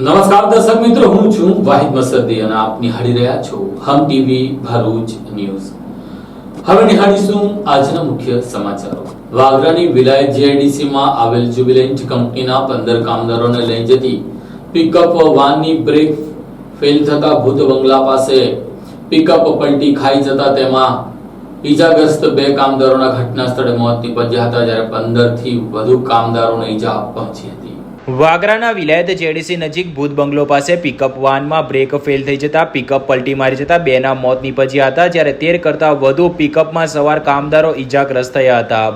નમસ્કાર દર્શક મિત્રો, હું છું વાહિદ મસદી અને આપ નિહાળી રહ્યા છો હમ ટીવી ભરૂચ ન્યૂઝ। હવે નિહાળીશું આજના મુખ્ય સમાચારો। વાગરાની વિલાયત જીઆઈડીસી માં આવેલ જ્યુબિલન્ટ કંપનીના 15 કામદારોને લઈ જતી પિકઅપ વાનની બ્રેક ફેલ થતા ભૂત બંગલા પાસે પિકઅપ પલટી ખાઈ જતા તેમાં ઈજાગ્રસ્ત 2 કામદારોના ઘટના સ્થળે મોત નીપજ્યા હતા, જ્યારે 15 થી વધુ કામદારોને ઈજા પહોંચી હતી। વાગરાના વિલાયત જેડીસી નજીક ભૂત બંગલો પાસે પિકઅપ વાનમાં બ્રેક ફેલ થઈ જતા પિકઅપ પલટી મારી જતા 2ના મોત નીપજ્યા હતા, જ્યારે 13 કરતા વધુ પિકઅપમાં સવાર કામદારો ઈજાગ્રસ્ત થયા હતા।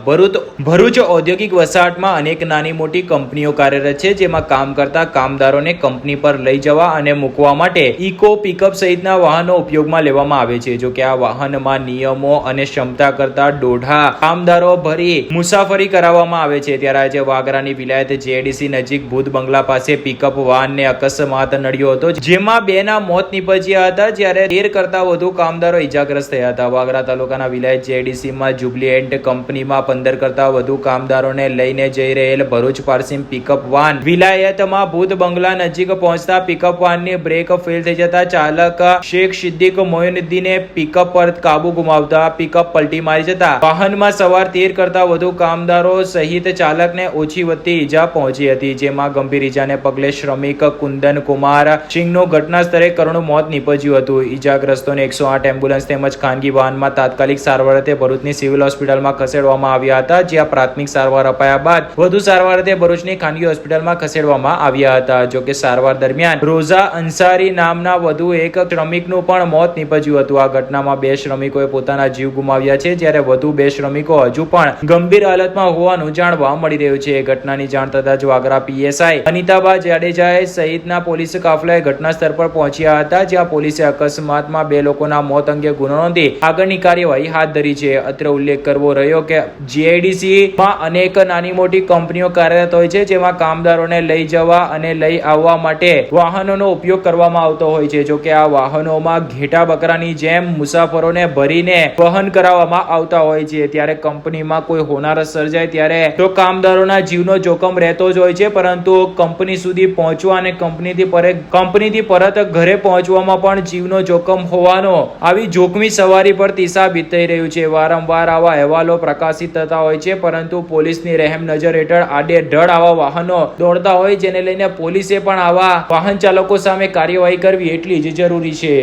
ભરૂચ ઔદ્યોગિક વસાહતમાં અનેક નાની મોટી કંપનીઓ કાર્યરત છે, જેમાં કામ કરતા કામદારોને કંપની પર લઈ જવા અને મૂકવા માટે ઇકો પિકઅપ સહિતના વાહનો ઉપયોગમાં લેવામાં આવે છે। જો કે આ વાહનમાં નિયમો અને ક્ષમતા કરતા 1.5 કામદારો ભરી મુસાફરી કરાવવામાં આવે છે। ત્યારે આજે વાગરાની વિલાયત જેડીસી નજીક ભૂત બંગલા પાસે પિકઅપ વાનને અકસ્માત નડ્યો હતો, જેમાં 2ના મોત નીપજ્યા હતા, જ્યારે 13 કરતા વધુ કામદારો ઈજાગ્રસ્ત થયા હતા। વાગરા તાલુકાના વિલાયત જેડીસી માં જ્યુબિલન્ટ કંપનીમાં 15 કરતા વધુ કામદારોને લઈને જઈ રહેલ ભરૂચ પાર્સિંગ પિકઅપ વાન વિલાયતમાં ભૂત બંગલા નજીક પહોંચતા પિકઅપ વાનની બ્રેક ફેલ થઈ જતા ચાલક શેખ સિદ્દીક મોઇનુદ્દીને પિકઅપ પર કાબુ ગુમાવતા પિકઅપ પલટી મારી જતા વાહનમાં સવાર 13 કરતા વધુ કામદારો સહિત ચાલકને ઓછી વધતી ઈજા પહોંચી હતી, જેમાં ગંભીર ઈજાને પગલે શ્રમિક કુંદન કુમાર સિંહનું ઘટના સ્થળે કરુણ મોત નીપજ્યું હતું। ઈજાગ્રસ્તોને 108 એમ્બ્યુલન્સ તેમજ ખાનગી વાહનમાં તાત્કાલિક સારવાર અર્થે ભરૂચની સિવિલ હોસ્પિટલમાં ખસેડવામાં આવ્યા હતા, જ્યાં પ્રાથમિક સારવાર અપાયા બાદ વધુ સારવાર અર્થે ભરૂચની ખાનગી હોસ્પિટલમાં ખસેડવામાં આવ્યા હતા। જો કે સારવાર દરમિયાન રોઝા અંસારી નામના વધુ એક શ્રમિકનું પણ મોત નીપજ્યું હતું। આ ઘટનામાં 2 શ્રમિકોએ પોતાના જીવ ગુમાવ્યા છે, જ્યારે વધુ 2 શ્રમિકો હજુ પણ ગંભીર હાલતમાં હોવાનું જાણવા મળી રહ્યું છે। ઘટનાની જાણ થતાં જ વાગરા પીએસઆઈ અનિતાબા જાડેજા સહિતના પોલીસ કાફલાએ ઘટના સ્થળ પર પહોંચ્યા હતા, જ્યાં પોલીસે અકસ્માતમાં 2 લોકોના મોત અંગે ગુનો નોંધી આગળની કાર્યવાહી હાથ ધરી છે। અત્રે ઉલ્લેખ કરવો રહ્યો કે જીઆઈડીસી માં અનેક નાની મોટી કંપનીઓ કાર્યરત હોય છે, જેમાં કામદારોને લઈ જવા અને લઈ આવવા માટે વાહનોનો ઉપયોગ કરવામાં આવતો હોય છે। જો કે આ વાહનોમાં ઘેટા બકરાની જેમ મુસાફરોને ભરીને વહન કરાવવામાં આવતા હોય છે, ત્યારે કંપનીમાં કોઈ હોનારત સર્જાય ત્યારે તો કામદારોના જીવનો જોખમ રહેતો જ હોય છે, પરંતુ કંપની સુધી પહોંચવા અને કંપનીથી પરત ઘરે પહોંચવામાં પણ જીવનો જોખમ હોવાનો આવી જોખમી સવારી પર સાબિત થઈ રહ્યું છે। વારંવાર આવા અહેવાલો પ્રકાશિત થતા હોય છે, પરંતુ પોલીસની રહેમ નજર હેઠળ આડેધડ આવા વાહનો દોડતા હોય, જેને લઈને પોલીસે પણ આવા વાહન ચાલકો સામે કાર્યવાહી કરવી એટલી જ જરૂરી છે।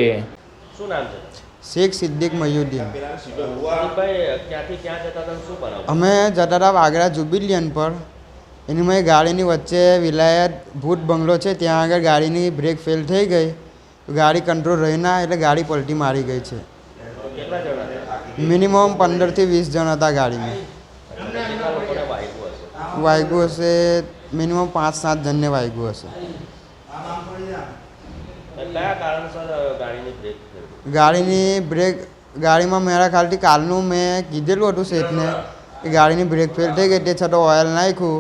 શું નામ છે? શેખ સિદ્દીક મોઇનુદ્દીન। ક્યાંથી ક્યાં જતા હતા? શું બનાવ? અમે જતા હતા વાગરા જ્યુબિલિયન્ટ પર। એની મેં ગાડીની વચ્ચે વિલાયત ભૂત બંગલો છે, ત્યાં આગળ ગાડીની બ્રેક ફેલ થઈ ગઈ, ગાડી કંટ્રોલ રહી ના, એટલે ગાડી પલટી મારી ગઈ છે। કેટલા જણા હતા? મિનિમમ 15 થી 20 જણ હતા ગાડીમાં। કેટલા લોકોને વાગ્યું હશે? વાગ્યું હશે મિનિમમ 5-7 જણને વાગ્યું હશે। કયા કારણસર ગાડીની બ્રેક ગાડીમાં મારા ખ્યાલથી કાલનું મેં કીધેલું હતું શેઠને કે ગાડીની બ્રેક ફેલ થઈ ગઈ, તે છતાં ઓઇલ નાખ્યું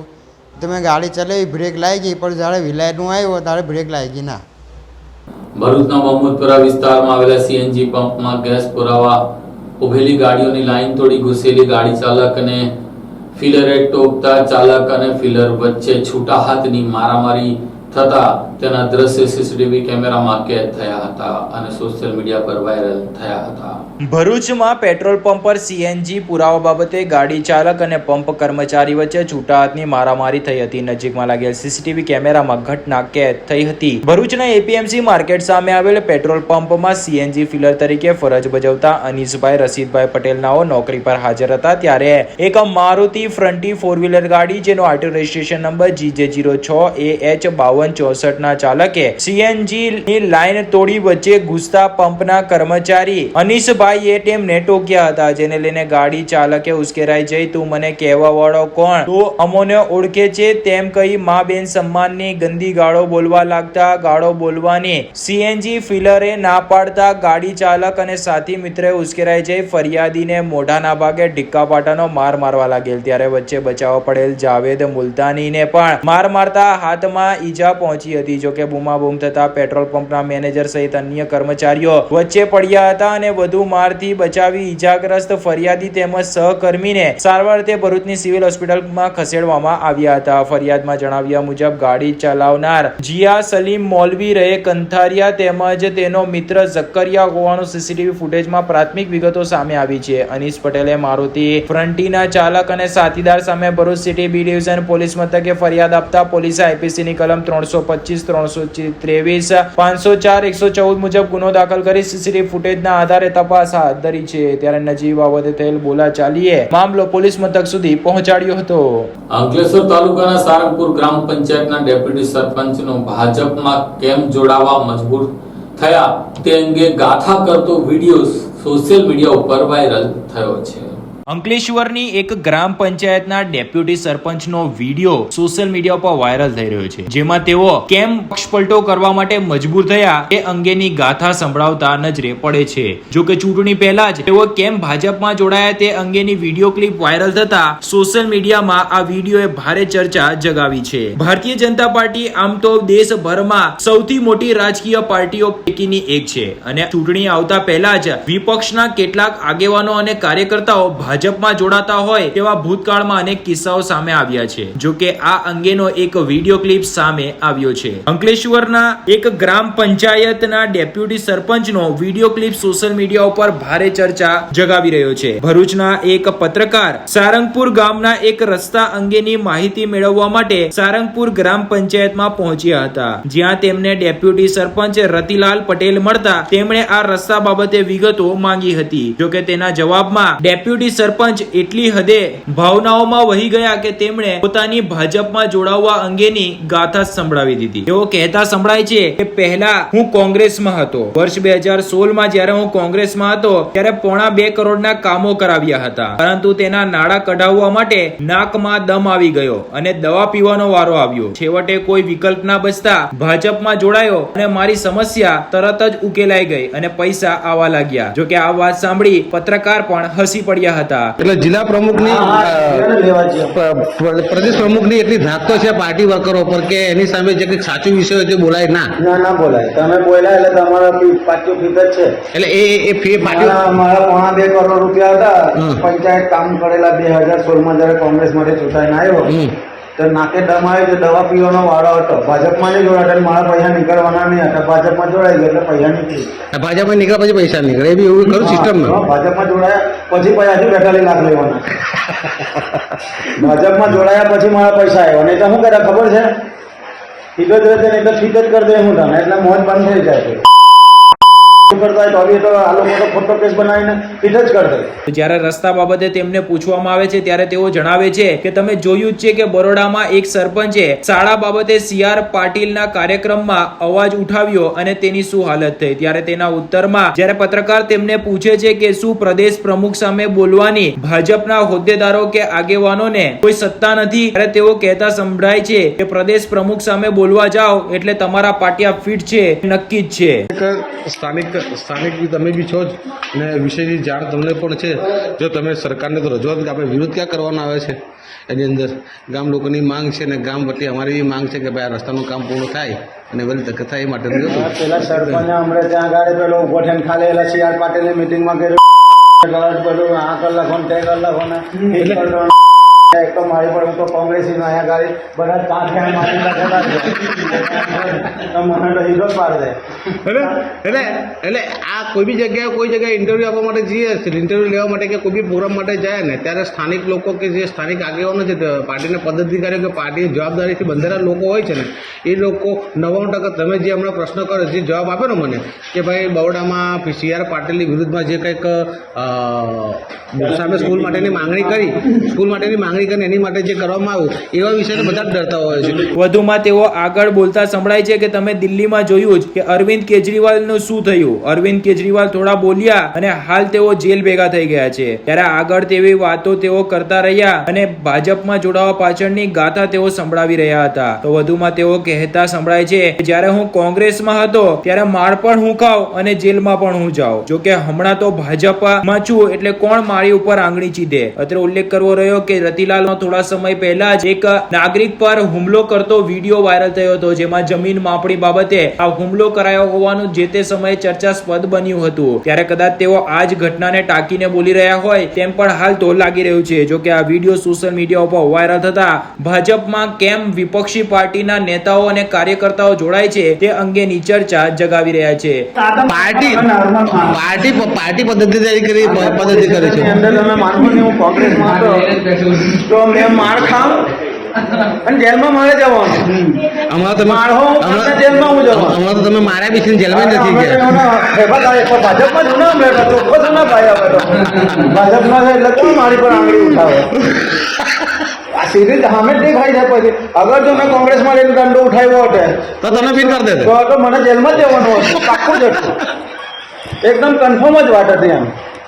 તો મેં ગાડી ચલાવી, બ્રેક લાગી, પણ જ્યારે વિલાયતનું આવ્યો ત્યારે બ્રેક લાગી ના। ભરૂચના મોહમ્મદપુરા વિસ્તારમાં આવેલા સીએનજી પંપમાં ગેસ પુરાવા ઉભેલી ગાડીઓની લાઈન તોડી ઘૂસેલી ગાડી ચાલકને ફિલરે ટોકતા ચાલક અને ફિલર વચ્ચે છૂટા હાથની મારામારી થતા તેના દ્રશ્ય સીસીટીવી કેમેરામાં કેદ થયા હતા અને સોશિયલ મીડિયા પર વાયરલ થયા હતા। ભરૂચમાં પેટ્રોલ પંપ પર સીએનજી પુરાવા બાબતે ગાડી ચાલક અને પંપ કર્મચારી વચ્ચે છૂટા હાથની મારામારી થઈ હતી। નજીકમાં લાગેલ સીસીટીવી કેમેરામાં ઘટના કેદ થઈ હતી। ભરૂચના એપીએમસી માર્કેટ સામે આવેલ પેટ્રોલ પંપમાં સીએનજી ફિલર તરીકે ફરજ બજાવતા અનીસભાઈ રશીદભાઈ પટેલ નાઓ નોકરી પર હાજર હતા, ત્યારે એક મારુતિ ફ્રન્ટી 4-વ્હીલર ગાડી જેનો આરટીઓ રજિસ્ટ્રેશન નંબર GJ06AH5264 ના ચાલકે સીએનજી ની લાઈન તોડી વચ્ચે ઘૂસતા પંપના કર્મચારી અનીસભાઈએ તેમને ટોક્યા હતા, જેને લઈને ગાડી ચાલકે ઉશ્કેરાઈ જઈ તું મને કહેવા વાળો કોણ, તું અમોને ઓળખે છે તેમ કહી મા બેન સન્માનની ગંદી ગાળો બોલવા લાગતા ગાળો બોલવાની સીએનજી ફિલરે ના પાડતા ગાડી ચાલક અને સાથી મિત્રએ ઉશ્કેરાઈ જઈ ફરિયાદીને મોઢાના ભાગે ઢીક્કા પાટાનો માર મારવા લાગેલ, ત્યારે વચ્ચે બચાવ પડેલ જાવેદ મુલતાનીને પણ માર મારતા હાથમાં ઈજા સુધા પહોંચી હતી. જોકે બૂમાબૂમ થતા પેટ્રોલ પંપના મેનેજર સહિત અન્ય કર્મચારીઓ વચ્ચે પડ્યા હતા અને વધુ મારથી બચાવી ઈજાગ્રસ્ત ફરિયાદી તેમજ સહકર્મીને સારવાર અર્થે ભરૂચની સિવિલ હોસ્પિટલમાં ખસેડવામાં આવ્યા હતા. ફરિયાદમાં જણાવ્યા મુજબ ગાડી ચલાવનાર જીયા સલીમ મૌલવી રહે કંથારિયા તેમજ તેનો મિત્ર ઝક્કરિયા હોવાનું સીસીટીવી ફૂટેજમાં પ્રાથમિક વિગતો સામે આવી છે. અનીસ પટેલે મારુતિ ફ્રન્ટીના ચાલક અને સાથીદાર સામે Bharuch city B division police મથકે ફરિયાદ આપતા પોલીસે આઈપીસીની કલમ 325, 323, 504, 114 મુજબ ગુનો દાખલ કરી સીસીટીવી ફૂટેજના આધારે તપાસ હાથ ધરી છે. ત્યારે નજીબ બાબતે થયેલ બોલાચાલીએ મામલો પોલીસ મથક સુધી પહોંચાડ્યો હતો. અંકલેશ્વર તાલુકાના સારંગપુર ગ્રામ પંચાયતના ડેપ્યુટી સરપંચનો ભાજપમાં કેમ જોડાવા મજબૂર થયા તે અંગે ગાથા કરતો વિડીયો સોશિયલ મીડિયા ઉપર વાયરલ થયો છે. અંકલેશ્વરની એક ગ્રામ પંચાયતના ડેપ્યુટી સરપંચનો વિડીયો સોશિયલ મીડિયા પર વાયરલ થઈ રહ્યો છે, જેમાં તેઓ કેમ પક્ષપલટો કરવા માટે મજબૂર થયા તે અંગેની ગાથા સંભળાવતા નજરે પડે છે. જો કે ચૂંટણી પહેલા જ તેઓ કેમ ભાજપમાં જોડાયા તે અંગેની વિડીયો ક્લિપ વાયરલ થતા સોશિયલ મીડિયામાં આ વિડીયોએ ભારે ચર્ચા જગાવી છે. ભારતીય જનતા પાર્ટી આમ તો દેશભરમાં સૌથી મોટી રાજકીય પાર્ટીઓ પૈકીની એક છે અને ચૂંટણી આવતા પહેલા જ વિપક્ષના કેટલાક આગેવાનો અને કાર્યકર્તાઓ ભાજપમાં જોડાતા હોય તેવા ભૂતકાળમાં અનેક કિસ્સાઓ સામે આવ્યા છે. જો કે આ અંગેનો એક વિડીયો ક્લિપ સામે આવ્યો છે. અંકલેશ્વરના એક ગ્રામ પંચાયતના ડેપ્યુટી સરપંચનો વિડીયો ક્લિપ સોશિયલ મીડિયા ઉપર ભારે ચર્ચા જગાવી રહ્યો છે. ભરૂચના એક પત્રકાર સારંગપુર ગામના એક રસ્તા અંગેની માહિતી મેળવવા માટે સારંગપુર ગ્રામ પંચાયતમાં પહોંચ્યા હતા, જ્યાં તેમને ડેપ્યુટી સરપંચ રતિલાલ પટેલ મળતા તેમણે આ રસ્તા બાબતે વિગતો માંગી હતી. જો કે તેના જવાબમાં ડેપ્યુટી સરપંચ એટલી હદે ભાવનાઓમાં વહી ગયા કે તેમણે પોતાની ભાજપમાં જોડાવવા અંગેની ગાથા સંભળાવી દીધી. તેઓ કહેતા સંભળાય છે કે પહેલા હું કોંગ્રેસમાં હતો. વર્ષ 2016માં જ્યારે હું કોંગ્રેસમાં હતો ત્યારે 2.5 કરોડના કામો કરાવ્યા હતા, પરંતુ તેના નાણાં કઢાવવા માટે નાકમાં દમ આવી ગયો અને દવા પીવાનો વારો આવ્યો. છેવટે કોઈ વિકલ્પ ના બચતા ભાજપમાં જોડાયો અને મારી સમસ્યા તરત જ ઉકેલાઈ ગઈ અને પૈસા આવવા લાગ્યા. જો કે આ વાત સાંભળી પત્રકાર પણ હસી પડ્યા હતા. એટલે જિલ્લા પ્રમુખની પ્રદેશ પ્રમુખની એટલી ધાક તો છે પાર્ટી વર્કરો પર કે એની સામે જે કંઈક સાચું વિષય હોય તે બોલાય ના બોલાય. તમે બોલ્યા એટલે તમારા પાર્ટીઓ ફીત જ છે. એટલે એ ફી પાર્ટી મારા 2.5 કરોડ રૂપિયા હતા. પંચાયત કામ કરેલા 2016માં જયારે કોંગ્રેસ માટે ચૂંટાઈને આવ્યો તો નાકે દમ આવ્યો તો દવા પીવાનો વાળો હતો. ભાજપમાં નહીં જોડાયા, મારા પૈસા નીકળવાના નહીં હતા. ભાજપમાં જોડાઈ ગયો એટલે પૈસા નીકળી. ભાજપમાં નીકળે પછી પૈસા નીકળે એ બી એવું ખરું સિસ્ટમમાં. ભાજપમાં જોડાયા પછી પૈસાથી 42 લાખ લેવાના. ભાજપમાં જોડાયા પછી મારા પૈસા આવ્યા. નહીં તો શું કર્યા ખબર છે? ફીટ જ રહેશે નહીં તો ફીટ જ કરી દે હું તને, એટલે મોજ બંધ થઈ જાય. જ્યારે રસ્તા બાબતે તેમને પૂછવામાં આવે છે ત્યારે તેઓ જણાવે છે કે તમે જોયું જ છે કે બરોડામાં એક સરપંચે શાળા બાબતે CR પાટીલના કાર્યક્રમમાં અવાજ ઉઠાવ્યો અને તેની શું હાલત થઈ. ત્યારે તેના ઉત્તરમાં જ્યારે પત્રકાર તેમને પૂછે છે કે શું પ્રદેશ પ્રમુખ સામે બોલવાની ભાજપના હોદ્દેદારો કે આગેવાનોને કોઈ સત્તા નથી, ત્યારે તેઓ કહેતા સંભળાય છે કે પ્રદેશ પ્રમુખ સામે બોલવા જાઓ એટલે તમારા પાટિયા ફીટ છે, નક્કી જ છે. સ્થાનિક તમે બી છો જ ને વિષયની જાણ તમને પણ છે. જો તમે સરકારને તો રજૂઆત આપણે વિરોધ ક્યાં કરવાનો આવે છે? એની અંદર ગામ લોકોની માંગ છે ને ગામ વતી અમારી માંગ છે કે ભાઈ આ રસ્તાનું કામ પૂર્ણ થાય અને વહેલી તકે થાય એ માટે પેલા સરપંચ હમણાં ત્યાં આગળ પેલો ઉભો થઈને ખાલી એલા CR પાટીલની મિટિંગમાં બધું આ કલાકો ને તે કલાકો ને એક તો મારી પર હું તો કોંગ્રેસી અહીંયા ગાડી બધા પાંચ મને તો હીરો પાડ દે. એટલે આ કોઈ બી જગ્યાએ ઇન્ટરવ્યુ આપવા માટે જઈએ, ઇન્ટરવ્યુ લેવા માટે કે કોઈ બી પ્રોગ્રામ માટે જાય ને ત્યારે સ્થાનિક લોકો કે જે સ્થાનિક આગેવાનો છે પાર્ટીના પદાધિકારીઓ કે પાર્ટીની જવાબદારીથી બંધાયેલા લોકો હોય છે ને એ લોકો 99% તમે જે હમણાં પ્રશ્ન કર્યો જે જવાબ આપ્યો ને મને કે ભાઈ બરોડામાં CR પાટીલની વિરુદ્ધમાં જે કંઈક સામે સ્કૂલ માટેની માંગણી કરી એની માટે જે કરવામાં આવ્યું એવા વિષયને બધા જ ડરતા હોય છે. વધુમાં તેઓ આગળ બોલતા સંભળાય છે કે તમે દિલ્હીમાં જોયું જ કે અરવિંદ કેજરીવાલનું શું થયું. અરવિંદ કેજરીવાલ થોડા બોલ્યા અને હાલ તેઓ જેલ ભેગા થઈ ગયા છે. ત્યારે આગળ તેવી વાતો તેઓ કરતા રહ્યા અને ભાજપમાં જોડાવા પાછળની ગાથા તેઓ સંભળાવી રહ્યા હતા. તો વધુમાં તેઓ કહેતા સંભળાય છે, જ્યારે હું કોંગ્રેસમાં હતો ત્યારે માર પણ હું ખાવ અને જેલમાં પણ હું જાઉં, જો કે હમણાં તો ભાજપમાં છું એટલે કોણ મારી ઉપર આંગળી ચીધે. અત્રે ઉલ્લેખ કરવો રહ્યો કે રતિલાલનો થોડા સમય પહેલા જ એક નાગરિક પર હુમલો કરતો વિડીયો વાયરલ થયો હતો, જેમાં જમીન માપણી બાબતે આ હુમલો કરાયો હોવાનું જે તે સમયે ચર્ચાસ્પદ બન્યું હતું. ત્યારે કદાચ તેઓ આ જ ઘટનાને ટાંકીને બોલી રહ્યા હોય તેમ પણ હાલ તો લાગી રહ્યું છે. જો કે આ વિડીયો સોશિયલ મીડિયા ઉપર વાયરલ થતા ભાજપમાં કેમ વિપક્ષી પાર્ટીના નેતાઓ અને કાર્યકર્તાઓ જોડાય છે તે અંગેની ચર્ચા જગાવી રહ્યા છે. પાર્ટી પદ્ધતિ કરી છે. અંદર તમે માનો ને હું કોંગ્રેસમાં હતો તો મેં માર ખાવ અને જેલમાં મારે જવાનું. હમણાં તમે જેલમાં હું જવાનું. હમણાં તો તમે માર્યા બી છે, જેલમાં નથી ગયા. ભાજપમાં જ ના મળે ચોખ્ખો જ ના ભાઈ હવે તો ભાજપમાં છે એટલે કોણ મારી પર આંગળી ઉઠાવે. આ સીધી સામે જ દેખાઈ જાય. પછી અગર જો મેં કોંગ્રેસમાં લઈને દંડો ઉઠાવ્યો હોતે તો તમે ફીલ કરી દેતે. તો મને જેલમાં જ જવાનું હતું, પાક્કું જ હતું. એકદમ કન્ફર્મ જ વાત હતી એમ.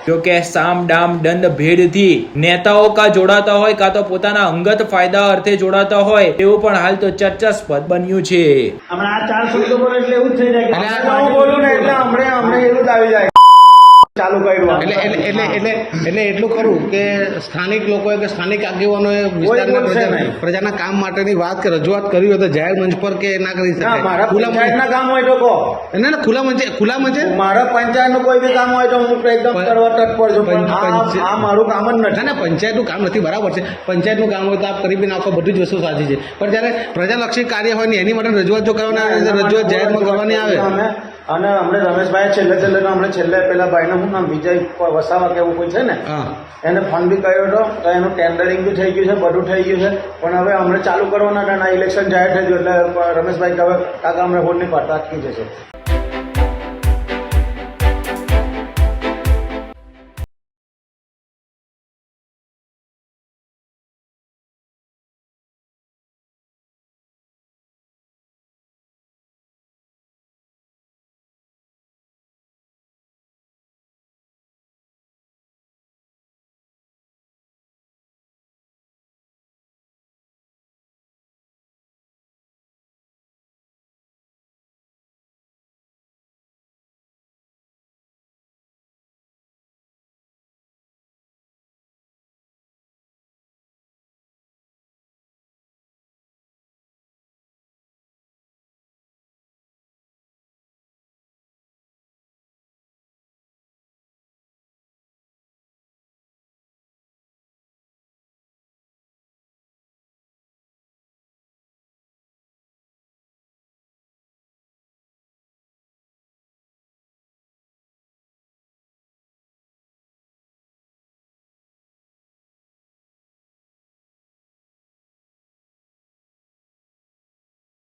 જો કે સામ ડામ દંડ ભેદથી નેતાઓ કા જોડાતા હોય કા તો પોતાના અંગત ફાયદા અર્થે જોડાતા હોય તેવું પણ હાલ તો ચર્ચાસ્પદ બન્યું છે. હમણાં આ 4 શબ્દો પર એટલે એવું જ થઈ જાય કે હું બોલું ને એટલે હમણાં એવું જ આવી જાય ચાલુ કર્યું. એટલે એટલું ખરું કે સ્થાનિક લોકોએ કે સ્થાનિક આગેવાનોએ વિસ્તારના પ્રજાના કામ માટેની વાત કે રજૂઆત કરી હોય તો જાહેર મંચ પર કે ના કરી શકાય. ખુલ્લા મંચના કામ હોય તો કહો. ના ખુલ્લા મંચે મારા પંચાયતનું કોઈ બી કામ હોય તો હું એકદમ કરવા તત્પર છું. આ મારું કામ જ નથી. ના પંચાયતનું કામ નથી, બરાબર છે. પંચાયતનું કામ હોય તો આપ કરી બી નાખો, બધી જ વસ્તુ સાચી છે. પણ જ્યારે પ્રજાલક્ષી કાર્ય હોય ને એની માટે રજૂઆત જો કરવાની આવે, રજૂઆત જાહેરમાં કરવાની આવે. અને હમણે રમેશભાઈ છેલ્લે પેલા ભાઈનું શું નામ વિજય વસાવા કે એવું કોઈ છે ને, એને ફોન બી કર્યો હતો તો એનું ટેન્ડરિંગ બી થઈ ગયું છે, બધું થઈ ગયું છે. પણ હવે હમણે ચાલુ કરવાના કારણ આ ઇલેક્શન જાહેર થઈ ગયું એટલે રમેશભાઈ હવે કાકા હમણાં હોડ નહીં પાડતા અટકી જશે.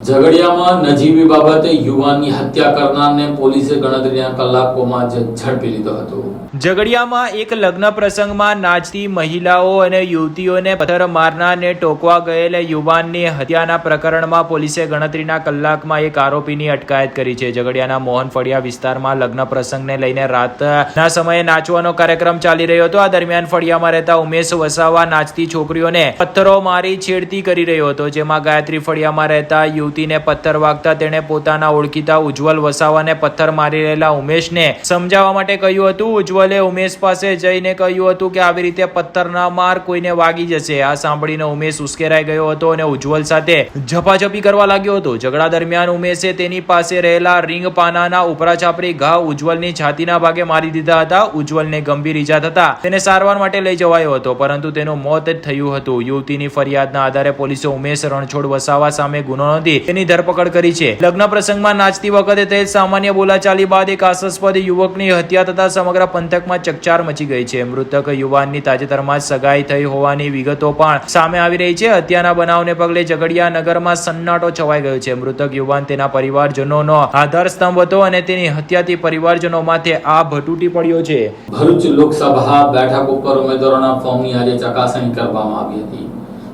ઝઘડિયામાં નજીવી બાબતે યુવાનની હત્યા કરનારને પોલીસે ગણતરીના કલાકોમાં જ ઝડપી લીધો હતો. ઝઘડિયામાં એક લગ્ન પ્રસંગમાં નાચતી મહિલાઓ અને યુવતીઓને પથ્થર મારનારને ટોકવા ગયેલ યુવાનની હત્યાના પ્રકરણમાં પોલીસે ગણતરીના કલાકમાં એક આરોપીની અટકાયત કરી છે. ઝઘડિયાના મોહન ફળિયા વિસ્તારમાં લગ્ન પ્રસંગને લઈને રાતના સમયે નાચવાનો કાર્યક્રમ ચાલી રહ્યો હતો. આ દરમિયાન ફળિયામાં રહેતા ઉમેશ વસાવા નાચતી છોકરીઓને પથ્થરો મારી છેડતી કરી રહ્યો હતો, જેમાં ગાયત્રી ફળિયામાં રહેતા યુવતીને પથ્થર વાગતા તેણે પોતાના ઓળખીતા ઉજ્જવલ વસાવાને પથ્થર મારી રહેલા ઉમેશને સમજાવવા માટે કહ્યું હતું. ઉજ્જવલે ઉમેશ પાસે જઈને કહ્યું હતું કે આવી રીતે પથ્થર ના માર, કોઈને વાગી જશે. આ સાંભળીને ઉમેશ ઉશ્કેરાઈ ગયો હતો અને ઉજ્જવલ સાથે ઝપાઝપી કરવા લાગ્યો હતો. ઝઘડા દરમિયાન ઉમેશે તેની પાસે રહેલા રીંગ પાનાના ઉપરા છાપરી ઘા ઉજ્જવલની છાતીના ભાગે મારી દીધા હતા. ઉજ્જવલને ગંભીર ઈજા થતા તેને સારવાર માટે લઈ જવાયો હતો, પરંતુ તેનું મોત જ થયું હતું. યુવતીની ફરિયાદના આધારે પોલીસે ઉમેશ રણછોડ વસાવા સામે ગુનો નોંધી તેની ધરપકડ કરી છે. લગ્ન પ્રસંગમાં નાચતી વખતે થયેલ સામાન્ય બોલાચાલી બાદ એક આશાસ્પદ યુવકની હત્યા થતા સમગ્ર પંથકમાં ચકચાર મચી ગઈ છે. મૃતક યુવાનની તાજેતરમાં સગાઈ થઈ હોવાની વિગતો પણ સામે આવી રહી છે. હત્યાના બનાવને પગલે ઝઘડિયા નગરમાં સન્નાટો છવાઈ ગયો છે. મૃતક યુવાન તેના પરિવારજનોનો આધાર સ્તંભ હતો અને તેની હત્યાથી પરિવારજનો માથે આભ તૂટી પડ્યો છે. ભરૂચ લોકસભા બેઠક ઉપર ઉમેદવારોના ફોર્મની આજે ચકાસણી કરવામાં આવી હતી,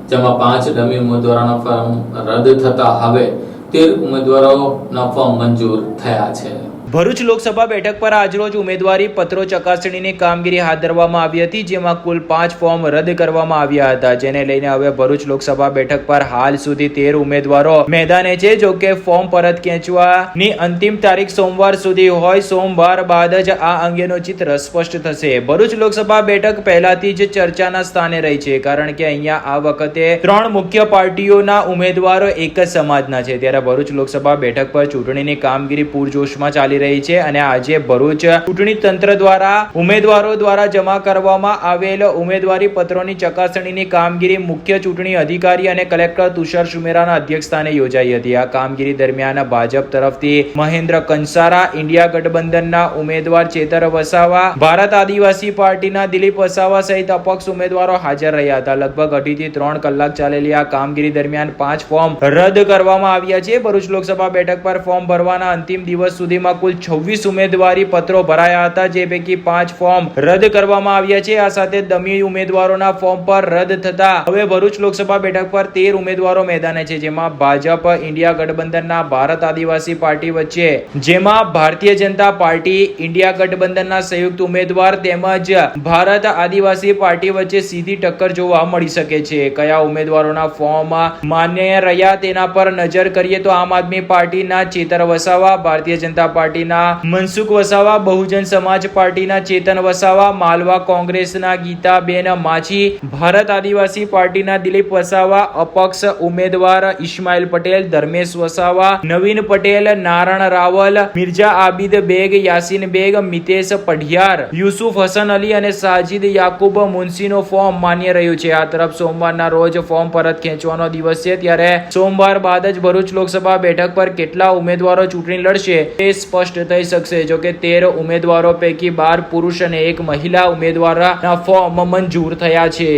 જેમાં 5 ડમી ઉમેદવારોના ફોર્મ રદ થતા હવે 13 ઉમેદવારોના ફોર્મ મંજૂર થયા છે. ભરૂચ લોકસભા બેઠક પર આજરોજ ઉમેદવારી પત્રો ચકાસણીની કામગીરી હાથ ધરવામાં આવી હતી, જેમાં કુલ 5 ફોર્મ રદ કરવામાં આવ્યા હતા, જેને લઈને હવે ભરૂચ લોકસભા બેઠક પર હાલ સુધી 13 ઉમેદવારો મેદાને છે. જો કે ફોર્મ પરત ખેંચવાની અંતિમ તારીખ સોમવાર સુધી હોય. સોમવાર બાદ જ આ અંગેનું ચિત્ર સ્પષ્ટ થશે. ભરૂચ લોકસભા બેઠક પહેલાથી જ ચર્ચાના સ્થાને રહી છે, કારણ કે અહીંયા આ વખતે 3 મુખ્ય પાર્ટીઓના ઉમેદવારો એક જ સમાજના છે. ત્યારે ભરૂચ લોકસભા બેઠક પર ચૂંટણીની કામગીરી પૂરજોશમાં ચાલી રહી છે અને આજે ભરૂચ ચૂંટણી તંત્ર દ્વારા ઉમેદવારો દ્વારા જમા કરવામાં આવેલ ઉમેદવારી પત્રોની ચકાસણીની કામગીરી મુખ્ય ચૂંટણી અધિકારી અને કલેક્ટર તુષાર સુમેરાના અધ્યક્ષસ્થાને યોજાઈ હતી. આ કામગીરી દરમિયાન ભાજપ તરફથી મહેન્દ્ર કંસારા, ઇન્ડિયા ગઠબંધનના ઉમેદવાર ચેતર વસાવા, ભારત આદિવાસી પાર્ટીના દિલીપ વસાવા સહિત અપક્ષ ઉમેદવારો હાજર રહ્યા હતા. લગભગ 2.5 થી 3 કલાક ચાલેલી આ કામગીરી દરમિયાન 5 ફોર્મ રદ કરવામાં આવ્યા છે. ભરૂચ લોકસભા બેઠક પર ફોર્મ ભરવાના અંતિમ દિવસ સુધીમાં કુલ 26 ઉમેદવારી પત્રો ભરાયા હતા, જે પૈકી 5 ફોર્મ રદ કરવામાં આવ્યા છે. આ સાથે ડમી ઉમેદવારોના ફોર્મ પર રદ થતા હવે ભરૂચ લોકસભા બેઠક પર 13 ઉમેદવારો મેદાને છે, જેમાં ભાજપ, ઇન્ડિયા ગઠબંધનના ભારત આદિવાસી પાર્ટી વચ્ચે, જેમાં ભારતીય જનતા પાર્ટી, ઇન્ડિયા ગઠબંધનના સંયુક્ત ઉમેદવાર તેમજ ભારત આદિવાસી પાર્ટી વચ્ચે સીધી ટક્કર જોવા મળી શકે છે. કયા ઉમેદવારોના ફોર્મ માન્ય રહ્યા તેના પર નજર કરીએ તો આમ આદમી પાર્ટીના ચેતર વસાવા, ભારતીય જનતા પાર્ટીના મનસુખ વસાવા, બહુજન સમાજ પાર્ટીના ચેતન વસાવા, માલવા કોંગ્રેસના ગીતાબેન માછી, ભારત આદિવાસી પાર્ટીના દિલીપ વસાવા, અપક્ષ ઉમેદવાર ઇસ્માઇલ પટેલ, ધર્મેશ વસાવા, નવીન પટેલ, નારણ રાવલ, મિર્ઝા આબિદ બેગ, યાસીન બેગ, મિતેશ પઢિયાર, યુસુફ હસન અલી અને સાજિદ યાકુબ મુનસીનો ફોર્મ માન્ય રહ્યું છે. આ તરફ સોમવારના રોજ ફોર્મ પરત ખેંચવાનો દિવસ છે, ત્યારે સોમવાર બાદ જ ભરૂચ લોકસભા બેઠક પર કેટલા ઉમેદવારો ચૂંટણી લડશે તે સ્પષ્ટ થઈ શકશે. જો કે 13 ઉમેદવારો પૈકી 12 પુરુષ અને 1 મહિલા ઉમેદવારના ફોર્મ મંજૂર થયા છે.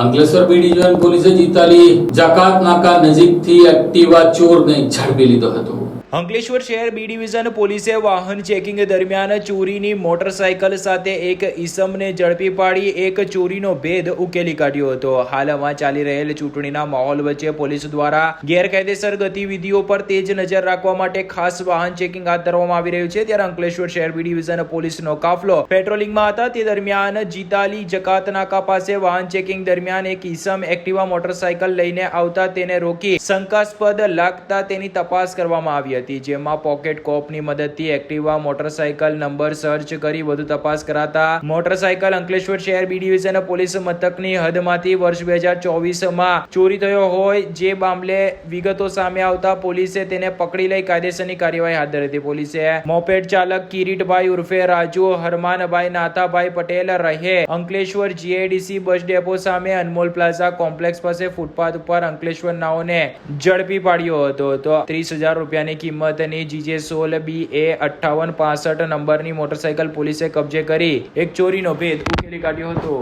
અંકલેશ્વર બી ડિવિઝન પોલીસે જીતાલી જકાત નાકા નજીકથી એક્ટિવા ચોરને ઝડપી લીધો હતો. અંકલેશ્વર શહેર બી ડિવિઝન પોલીસે વાહન ચેકિંગ દરમિયાન ચોરીની મોટરસાયકલ સાથે એક ઈસમને ઝડપી પાડી એક ચોરીનો ભેદ ઉકેલી કાઢ્યો હતો. હાલમાં ચાલી રહેલ ચૂંટણીના માહોલ વચ્ચે પોલીસ દ્વારા ગેરકાયદેસર ગતિવિધિઓ પર તેજ નજર રાખવા માટે ખાસ વાહન ચેકિંગ હાથ ધરવામાં આવી રહ્યું છે. ત્યારે અંકલેશ્વર શહેર બી ડિવિઝન પોલીસનો કાફલો પેટ્રોલિંગમાં હતા. તે દરમિયાન જીતાલી જકાત નાકા પાસે વાહન ચેકિંગ દરમિયાન એક ઈસમ એક્ટિવા મોટરસાયકલ લઈને આવતા તેને રોકી શંકાસ્પદ લાગતા તેની તપાસ કરવામાં આવી હતી, જેમાં પોકેટ કોપની મદદથી એક્ટિવા મોટરસાયકલ નંબર સર્ચ કરી વધુ તપાસ કરાતા મોટરસાયકલ અંકલેશ્વર શહેર બી ડિવિઝન પોલીસ મથકની હદમાંથી વર્ષ 2024માં ચોરી થયો હોય જે મામલે વિગતો સામે આવતા પોલીસે તેને પકડી લઈ કાયદેસરની કાર્યવાહી હાથ ધરી હતી. પોલીસે મોપેડ ચાલક કિરીટભાઈ ઉર્ફે રાજુ હરમાનભાઈ નાથાભાઈ પટેલ રહે અંકલેશ્વર GIDC બસ ડેપો સામે અનમોલ પ્લાઝા કોમ્પ્લેક્સ પાસે ફૂટપાથ ઉપર અંકલેશ્વર નાઓને ઝડપી પાડ્યો હતો. તો 30,000 રૂપિયાની કિંમતની GJ16 BA 5865 નંબરની મોટરસાયકલ પોલીસે કબજે કરી એક ચોરીનો ભેદ ઉકેલી કાઢ્યો હતો.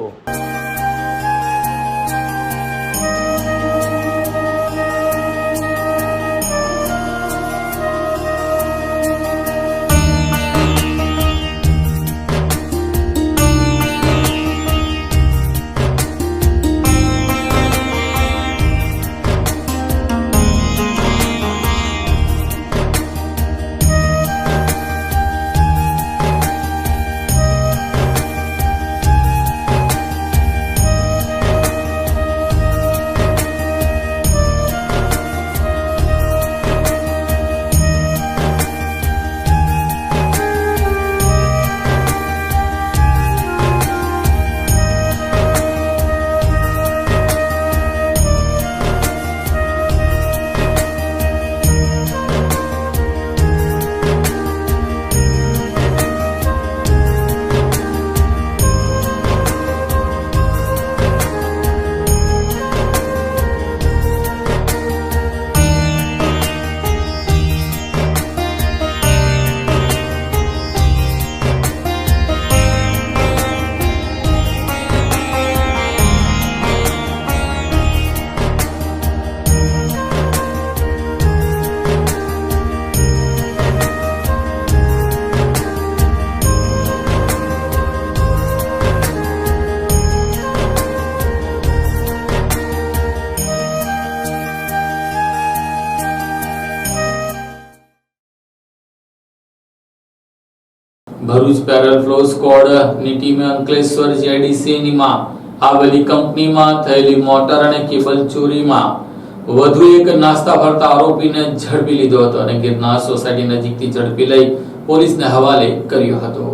ભરૂચ પેરલ ફ્લો સ્ક્વોડની ટીમે અંકલેશ્વર જેડીસી માં આવેલી કંપનીમાં થયેલી મોટર અને કેબલ ચોરીમાં વધુ એક નાસ્તા ફરતા આરોપીને ઝડપી લીધો હતો અને ગિરનાર સોસાયટી નજીકથી ઝડપી લઈ પોલીસને હવાલે કર્યો હતો.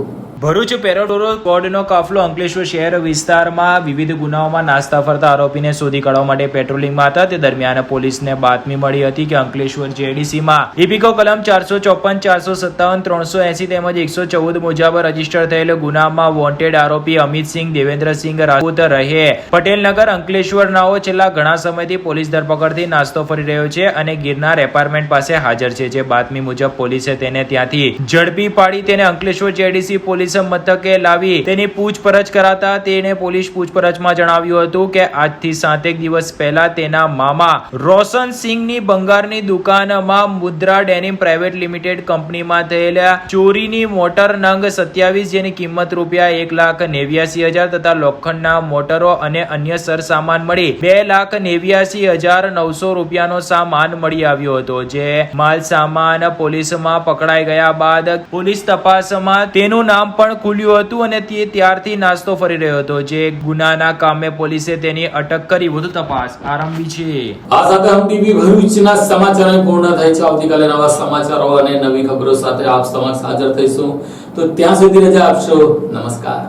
ભરૂચ પેરાડોરો સ્ક્વોડનો કાફલો અંકલેશ્વર શહેર વિસ્તારમાં વિવિધ ગુનાઓમાં નાસ્તા ફરતા આરોપીને શોધી કાઢવા માટે પેટ્રોલિંગમાં હતા. તે દરમિયાન પોલીસને બાતમી મળી હતી કે અંકલેશ્વર જેડીસીમાં ઇપિકો કલમ 454, 457, 380 તેમજ 114 મુજબ રજીસ્ટર થયેલ ગુનામાં વોન્ટેડ આરોપી અમિતસિંહ દેવેન્દ્રસિંહ રાજપૂત રહે પટેલનગર અંકલેશ્વર નાઓ છેલ્લા ઘણા સમયથી પોલીસ ધરપકડથી નાસ્તો ફરી રહ્યો છે અને ગિરનાર એપાર્ટમેન્ટ પાસે હાજર છે. જે બાતમી મુજબ પોલીસે તેને ત્યાંથી ઝડપી પાડી તેને અંકલેશ્વર જેડીસી પોલીસ મથકે લાવી તેની પૂછપરછ કરાતા તેને પોલીસ પૂછપરછમાં જણાવ્યું હતું કે આજથી 7 દિવસ પહેલા તેના મામા રોશનસિંહની બંગારની દુકાનમાં મુદ્રા ડેનિમ પ્રાઇવેટ લિમિટેડ કંપનીમાં થયેલા ચોરીની મોટર નંગ 27 જેની કિંમત ₹1,89,000 તથા લોખંડના મોટરો અને અન્ય સરસામાન મળી ₹2,89,900 નો સામાન મળી આવ્યો હતો. જે માલ સામાન પોલીસમાં પકડાઈ ગયા બાદ પોલીસ તપાસમાં તેનું નામ પણ ખુલ્યું હતું અને તે ત્યારથી નાસ્તો ફરી રહ્યો હતો. જે ગુનાના કામે પોલીસે તેની અટક કરી વધુ તપાસ આરંભી છે. આ સાથે હમ ટીવી ભરૂચના સમાચારો પૂર્ણ થાય છે. આવતીકાલે નવા સમાચારો અને નવી ખબરો સાથે આપ સમક્ષ હાજર થઈશું. તો ત્યાં સુધી રજા આપશો. નમસ્કાર.